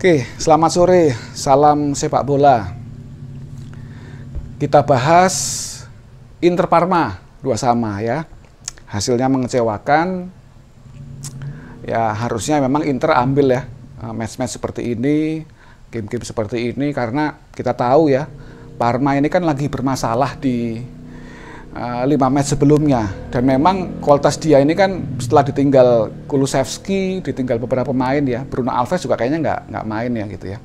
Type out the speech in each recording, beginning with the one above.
Oke, selamat sore, salam sepak bola. Kita bahas Inter Parma 2-2 ya. Hasilnya mengecewakan. Ya harusnya memang Inter ambil ya match-match seperti ini, game-game seperti ini, karena kita tahu ya Parma ini kan lagi bermasalah di 5 match sebelumnya, dan memang kualitas dia ini kan setelah ditinggal Kulusevski, ditinggal beberapa pemain ya, Bruno Alves juga kayaknya nggak main ya gitu ya,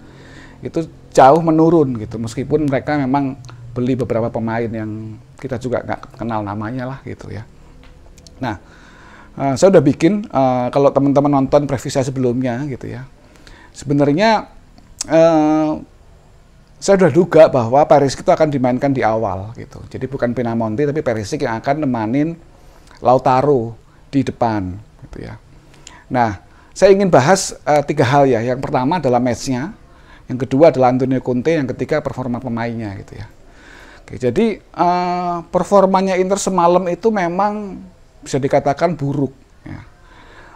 itu jauh menurun gitu, meskipun mereka memang beli beberapa pemain yang kita juga nggak kenal namanya lah gitu ya. Nah, saya udah bikin kalau teman-teman nonton preview saya sebelumnya gitu ya, sebenarnya saya sudah duga bahwa Perisic itu akan dimainkan di awal gitu. Jadi bukan Pinamonti tapi Perisic yang akan nemanin Lautaro di depan gitu ya. Nah, saya ingin bahas 3 hal ya. Yang pertama adalah match-nya, yang kedua adalah Antonio Conte, yang ketiga performa pemainnya gitu ya. Oke, jadi performanya Inter semalam itu memang bisa dikatakan buruk ya.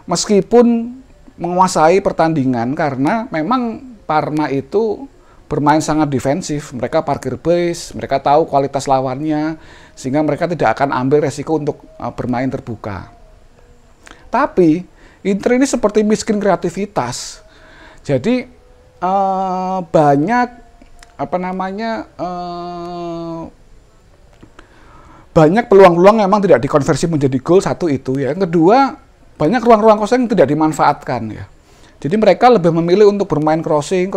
Meskipun menguasai pertandingan, karena memang Parma itu bermain sangat defensif, mereka parkir base, mereka tahu kualitas lawannya, sehingga mereka tidak akan ambil resiko untuk bermain terbuka. Tapi Inter ini seperti miskin kreativitas, jadi banyak banyak peluang-peluang yang memang tidak dikonversi menjadi gol, satu itu ya. Yang kedua, banyak ruang-ruang kosong yang tidak dimanfaatkan ya. Jadi mereka lebih memilih untuk bermain crossing,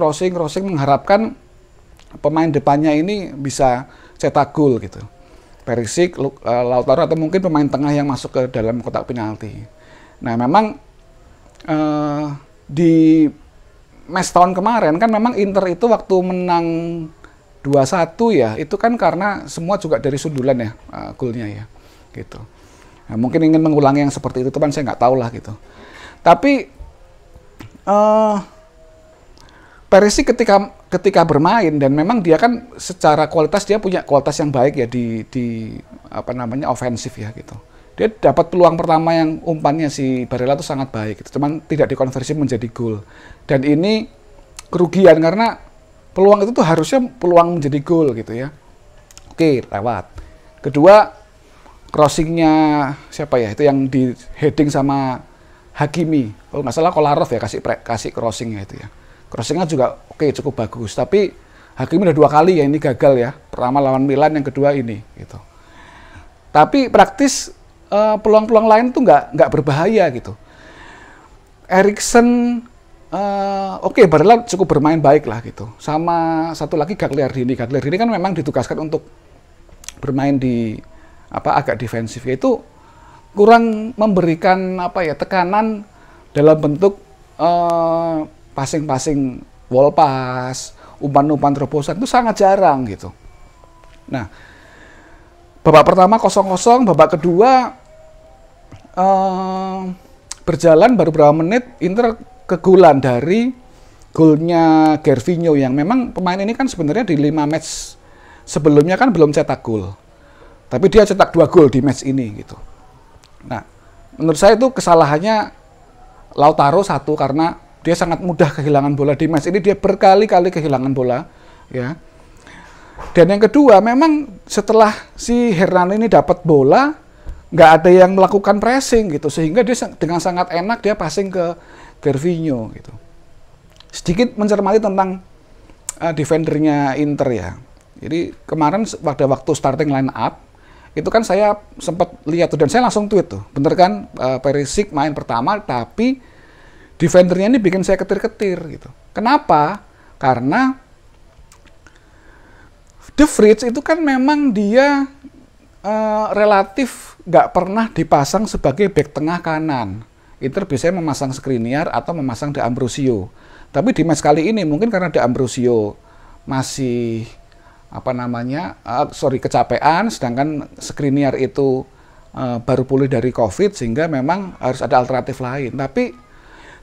mengharapkan pemain depannya ini bisa cetak gol gitu. Perisic, Lautaro, atau mungkin pemain tengah yang masuk ke dalam kotak penalti. Nah memang di match tahun kemarin kan memang Inter itu waktu menang 2-1 ya, itu kan karena semua juga dari sundulan ya golnya ya gitu. Nah, mungkin ingin mengulangi yang seperti itu teman, saya nggak tahu lah gitu. Tapi Perisic ketika bermain, dan memang dia kan secara kualitas dia punya kualitas yang baik ya di ofensif ya gitu. Dia dapat peluang pertama yang umpannya si Barella itu sangat baik gitu. Cuman tidak dikonversi menjadi gol. Dan ini kerugian karena peluang itu tuh harusnya peluang menjadi gol gitu ya. Oke, lewat. Kedua, crossingnya siapa ya? Itu yang di heading sama Hakimi, kalau nggak salah Kolarov ya, kasih crossingnya itu ya. Crossingnya juga oke, cukup bagus, tapi Hakimi udah 2 kali ya ini gagal ya. Pertama lawan Milan, yang kedua ini gitu. Tapi praktis peluang-peluang lain tuh nggak berbahaya gitu. Eriksen Barella cukup bermain baik lah gitu. Sama satu lagi Gagliardini kan memang ditugaskan untuk bermain di agak defensif, yaitu kurang memberikan tekanan dalam bentuk passing wall pass, umpan-umpan terobosan itu sangat jarang gitu. Nah, babak pertama 0-0, babak kedua berjalan baru berapa menit Inter kegolan dari golnya Gervinho, yang memang pemain ini kan sebenarnya di 5 match sebelumnya kan belum cetak gol. Tapi dia cetak 2 gol di match ini gitu. Nah, menurut saya itu kesalahannya Lautaro, satu karena dia sangat mudah kehilangan bola di match ini, dia berkali-kali kehilangan bola ya. Dan yang kedua, memang setelah si Hernan ini dapat bola, nggak ada yang melakukan pressing gitu, sehingga dia dengan sangat enak dia passing ke Gervinho gitu. Sedikit mencermati tentang defendernya Inter ya. Jadi kemarin pada waktu starting line up itu kan saya sempat lihat tuh, dan saya langsung tweet tuh, bener kan, Perisic main pertama, tapi defendernya ini bikin saya ketir-ketir gitu. Kenapa? Karena De Vrij itu kan memang dia relatif nggak pernah dipasang sebagai back tengah kanan. Inter biasanya memasang Skriniar atau memasang De Ambrosio. Tapi di match kali ini mungkin karena De Ambrosio masih kecapean, sedangkan Skriniar itu baru pulih dari COVID, sehingga memang harus ada alternatif lain. Tapi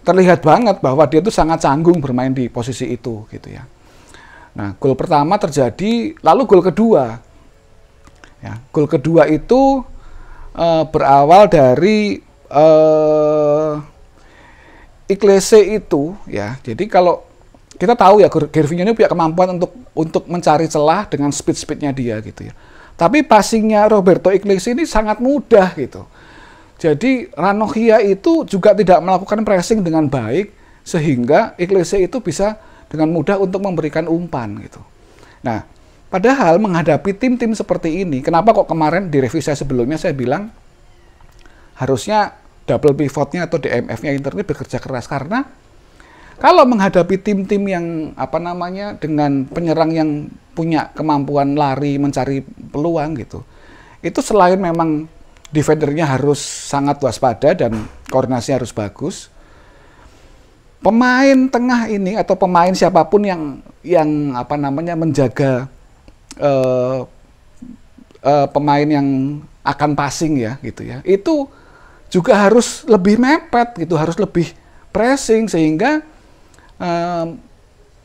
terlihat banget bahwa dia itu sangat canggung bermain di posisi itu gitu ya. Nah, gol pertama terjadi, lalu gol kedua ya, gol kedua itu berawal dari Iglesias itu ya. Jadi kalau kita tahu ya Gervinho ini punya kemampuan untuk mencari celah dengan speednya dia gitu ya. Tapi passingnya Roberto Iglesias ini sangat mudah gitu. Jadi Ranocchia itu juga tidak melakukan pressing dengan baik sehingga Iglesias itu bisa dengan mudah untuk memberikan umpan gitu. Nah, padahal menghadapi tim-tim seperti ini, kenapa kok kemarin di review saya sebelumnya saya bilang harusnya double pivotnya atau DMF-nya Inter ini bekerja keras, karena kalau menghadapi tim-tim yang dengan penyerang yang punya kemampuan lari mencari peluang gitu, itu selain memang defendernya harus sangat waspada dan koordinasi harus bagus, pemain tengah ini atau pemain siapapun yang menjaga pemain yang akan passing ya gitu ya, itu juga harus lebih mepet gitu, harus lebih pressing sehingga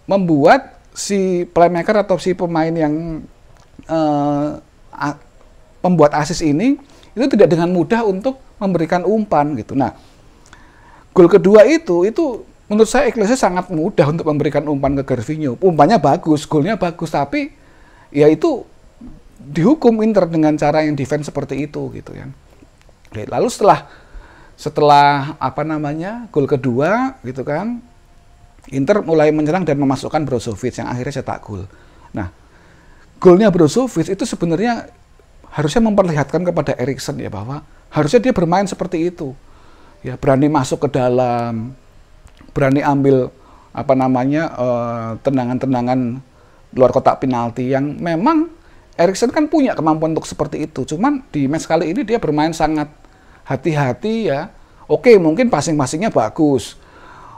membuat si playmaker atau si pemain yang pembuat assist ini itu tidak dengan mudah untuk memberikan umpan gitu. Nah, gol kedua itu menurut saya Iglesias sangat mudah untuk memberikan umpan ke Gervinho. Umpannya bagus, golnya bagus, tapi ya itu dihukum Inter dengan cara yang defense seperti itu gitu kan. Lalu setelah gol kedua gitu kan, Inter mulai menyerang dan memasukkan Brozovic yang akhirnya cetak gol. Nah, golnya Brozovic itu sebenarnya harusnya memperlihatkan kepada Eriksen ya bahwa harusnya dia bermain seperti itu. Ya, berani masuk ke dalam, berani ambil tendangan-tendangan luar kotak penalti yang memang Eriksen kan punya kemampuan untuk seperti itu. Cuman di match kali ini dia bermain sangat hati-hati ya. Oke, mungkin passing-passingnya bagus.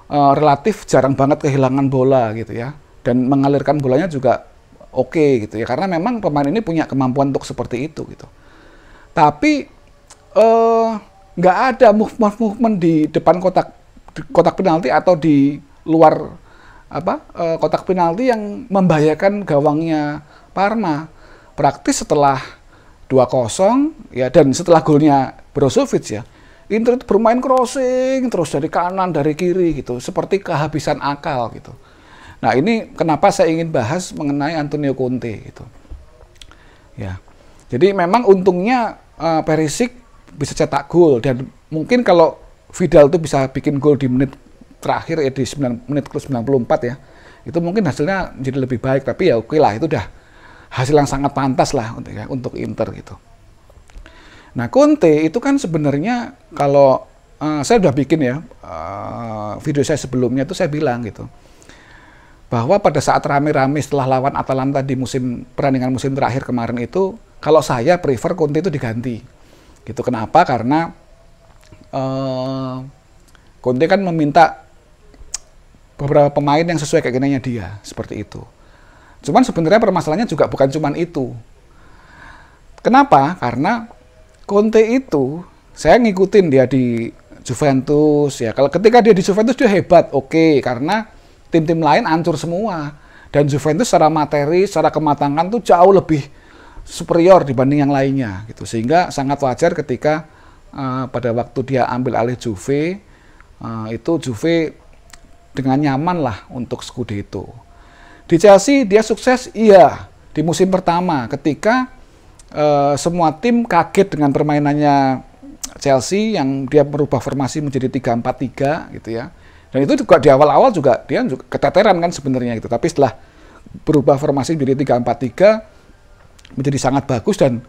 Relatif jarang banget kehilangan bola gitu ya. Dan mengalirkan bolanya juga oke gitu ya. Karena memang pemain ini punya kemampuan untuk seperti itu gitu. Tapi nggak ada movement di depan kotak penalti atau di luar kotak penalti yang membahayakan gawangnya Parma. Praktis setelah 2-0 ya, dan setelah golnya Brozovic ya, Inter itu bermain crossing terus dari kanan dari kiri gitu, seperti kehabisan akal gitu. Nah, ini kenapa saya ingin bahas mengenai Antonio Conte gitu. Ya. Jadi memang untungnya Perisic bisa cetak gol, dan mungkin kalau Vidal itu bisa bikin gol di menit terakhir ya, di menit ke-94 ya. Itu mungkin hasilnya jadi lebih baik, tapi ya oke lah, itu udah hasil yang sangat pantas lah untuk Inter gitu. Nah, Conte itu kan sebenarnya kalau saya udah bikin ya video saya sebelumnya itu saya bilang gitu bahwa pada saat rame-rame setelah lawan Atalanta di perandingan musim terakhir kemarin itu, kalau saya prefer Conte itu diganti gitu. Kenapa? Karena Conte kan meminta beberapa pemain yang sesuai keinginannya dia seperti itu. Cuman sebenarnya permasalahannya juga bukan cuman itu. Kenapa? Karena Conte itu, saya ngikutin dia di Juventus ya. Kalau ketika dia di Juventus dia hebat, oke, karena tim-tim lain hancur semua. Dan Juventus secara materi, secara kematangan tuh jauh lebih superior dibanding yang lainnya gitu. Sehingga sangat wajar ketika pada waktu dia ambil alih Juve, itu Juve dengan nyaman lah untuk Scudetto. Di Chelsea dia sukses, iya, di musim pertama ketika semua tim kaget dengan permainannya Chelsea yang dia merubah formasi menjadi 3-4-3 gitu ya. Dan itu juga di awal-awal juga dia juga keteteran kan sebenarnya gitu. Tapi setelah berubah formasi menjadi 3-4-3 menjadi sangat bagus, dan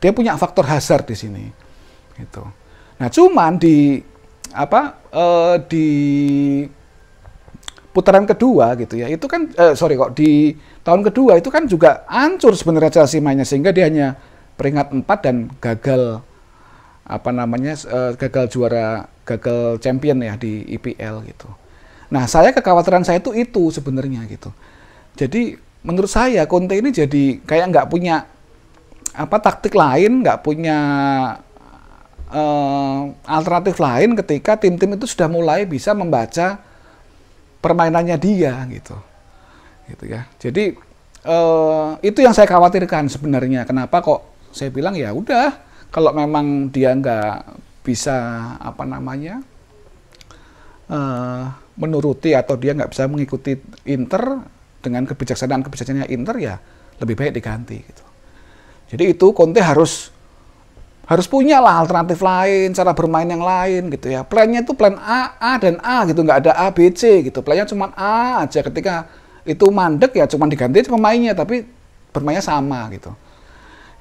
dia punya faktor Hazard di sini. Gitu. Nah, cuman di putaran kedua gitu ya, itu kan di tahun kedua itu kan juga hancur sebenarnya Chelsea mainnya, sehingga dia hanya peringkat 4 dan gagal gagal champion ya di IPL gitu. Nah, kekhawatiran saya itu sebenarnya gitu. Jadi menurut saya Conte ini jadi kayak nggak punya taktik lain, nggak punya alternatif lain ketika tim-tim itu sudah mulai bisa membaca permainannya dia gitu ya. Jadi itu yang saya khawatirkan sebenarnya. Kenapa kok saya bilang ya udah, kalau memang dia nggak bisa menuruti atau dia nggak bisa mengikuti Inter dengan kebijaksanaan Inter, ya lebih baik diganti gitu. Jadi itu Conte harus punya lah alternatif lain, cara bermain yang lain gitu ya. Plannya itu plan A dan A gitu, nggak ada A, B, C gitu. Plannya cuma A aja, ketika itu mandek ya cuma diganti pemainnya, tapi bermainnya sama gitu.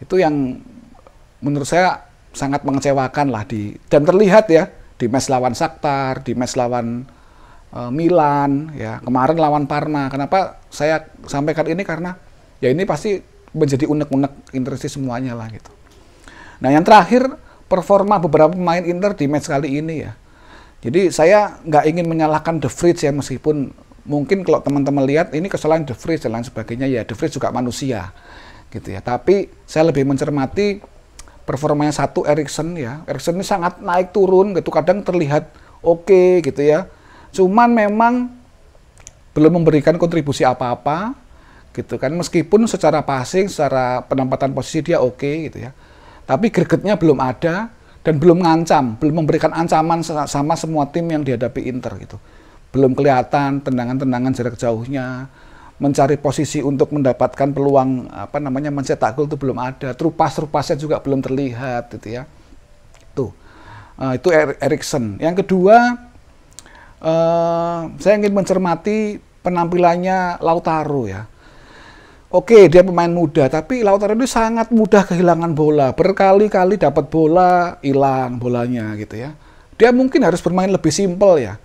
Itu yang menurut saya sangat mengecewakan lah dan terlihat ya di match lawan Shakhtar, di match lawan Milan, ya kemarin lawan Parma. Kenapa saya sampaikan ini? Karena ya ini pasti menjadi unek-unek Interisi semuanya lah gitu. Nah, yang terakhir, performa beberapa pemain Inter di match kali ini ya. Jadi saya nggak ingin menyalahkan De Vrij ya, meskipun mungkin kalau teman-teman lihat ini kesalahan De Vrij dan lain sebagainya, ya De Vrij juga manusia gitu ya. Tapi saya lebih mencermati performanya satu Eriksen ya. Eriksen ini sangat naik turun gitu, kadang terlihat oke gitu ya. Cuman memang belum memberikan kontribusi apa-apa gitu kan, meskipun secara passing, secara penempatan posisi dia oke gitu ya. Tapi gregetnya belum ada dan belum memberikan ancaman sama semua tim yang dihadapi Inter gitu. Belum kelihatan tendangan-tendangan jarak jauhnya, mencari posisi untuk mendapatkan peluang mencetak gol itu belum ada. Trupas-trupasnya juga belum terlihat gitu ya. Tuh. Itu Eriksen. Yang kedua, saya ingin mencermati penampilannya Lautaro ya. Oke, dia pemain muda, tapi Lautaro ini sangat mudah kehilangan bola. Berkali-kali dapat bola, hilang bolanya gitu ya. Dia mungkin harus bermain lebih simpel ya.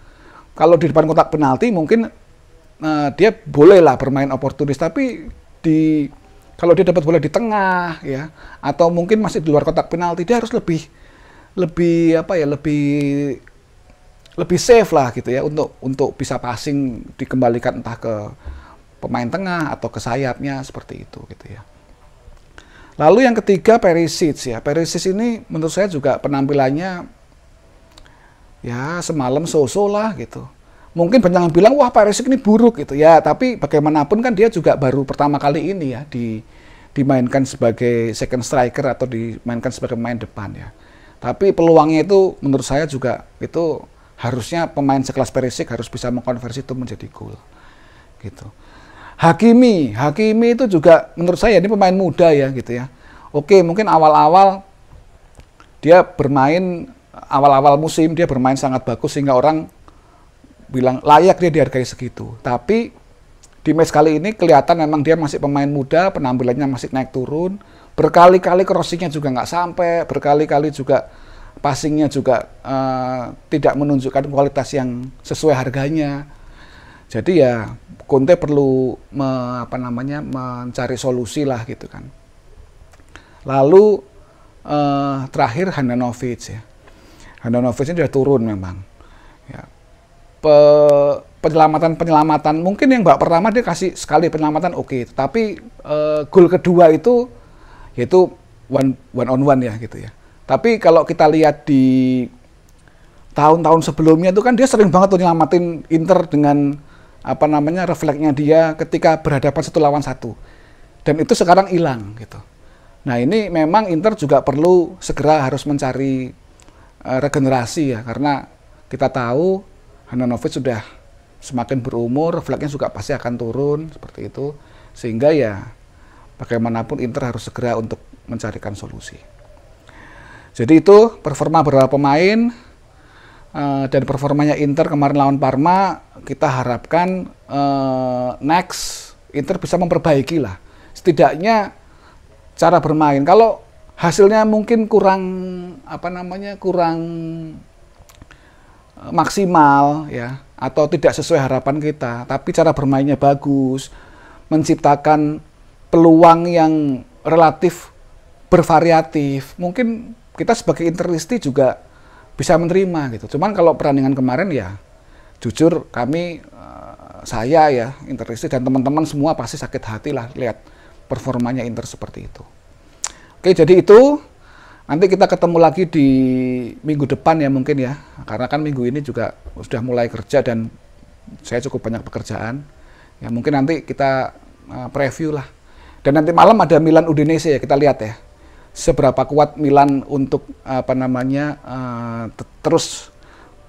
Kalau di depan kotak penalti mungkin dia bolehlah bermain oportunis, tapi kalau dia dapat bola di tengah ya, atau mungkin masih di luar kotak penalti, dia harus lebih safe lah gitu ya, untuk bisa passing dikembalikan entah ke pemain tengah atau ke sayapnya seperti itu gitu ya. Lalu yang ketiga Perisic ya. Perisic ini menurut saya juga penampilannya ya semalam so-so lah gitu. Mungkin banyak yang bilang wah Perisic ini buruk gitu ya, tapi bagaimanapun kan dia juga baru pertama kali ini ya dimainkan sebagai second striker atau dimainkan sebagai pemain depan ya. Tapi peluangnya itu menurut saya juga itu harusnya pemain sekelas Perisic harus bisa mengkonversi itu menjadi gol gitu. Hakimi itu juga menurut saya ini pemain muda ya gitu ya. Oke, mungkin awal-awal musim dia bermain sangat bagus sehingga orang bilang layak dia dihargai segitu. Tapi di match kali ini kelihatan memang dia masih pemain muda, penampilannya masih naik turun. Berkali-kali crossingnya juga nggak sampai, berkali-kali juga passingnya juga tidak menunjukkan kualitas yang sesuai harganya. Jadi ya Conte perlu mencari solusi lah gitu kan. Lalu terakhir Handanovic ya. Handanovic ini sudah turun memang. Ya. Penyelamatan mungkin yang babak pertama dia kasih sekali penyelamatan oke, tapi gol kedua itu yaitu one on one ya gitu ya. Tapi kalau kita lihat di tahun-tahun sebelumnya itu kan dia sering banget tuh nyelamatin Inter dengan refleksnya dia ketika berhadapan 1 lawan 1. Dan itu sekarang hilang gitu. Nah, ini memang Inter juga perlu segera harus mencari regenerasi ya, karena kita tahu Handanovic sudah semakin berumur, refleksnya juga pasti akan turun seperti itu. Sehingga ya bagaimanapun Inter harus segera untuk mencarikan solusi. Jadi itu performa beberapa pemain. Dan performanya Inter kemarin lawan Parma, kita harapkan next Inter bisa memperbaiki lah. Setidaknya cara bermain. Kalau hasilnya mungkin kurang maksimal ya, atau tidak sesuai harapan kita, tapi cara bermainnya bagus, menciptakan peluang yang relatif bervariatif. Mungkin kita sebagai Interisti juga bisa menerima gitu. Cuman kalau perandingan kemarin ya jujur kami saya ya Interisti dan teman-teman semua pasti sakit hati lah lihat performanya Inter seperti itu. Oke, jadi itu nanti kita ketemu lagi di minggu depan ya mungkin ya, karena kan minggu ini juga sudah mulai kerja dan saya cukup banyak pekerjaan ya, mungkin nanti kita preview lah. Dan nanti malam ada Milan Udinese ya, kita lihat ya seberapa kuat Milan untuk terus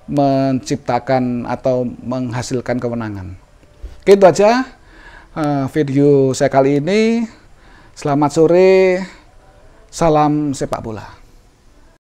menciptakan atau menghasilkan kemenangan. Oke, itu aja video saya kali ini. Selamat sore, salam sepak bola.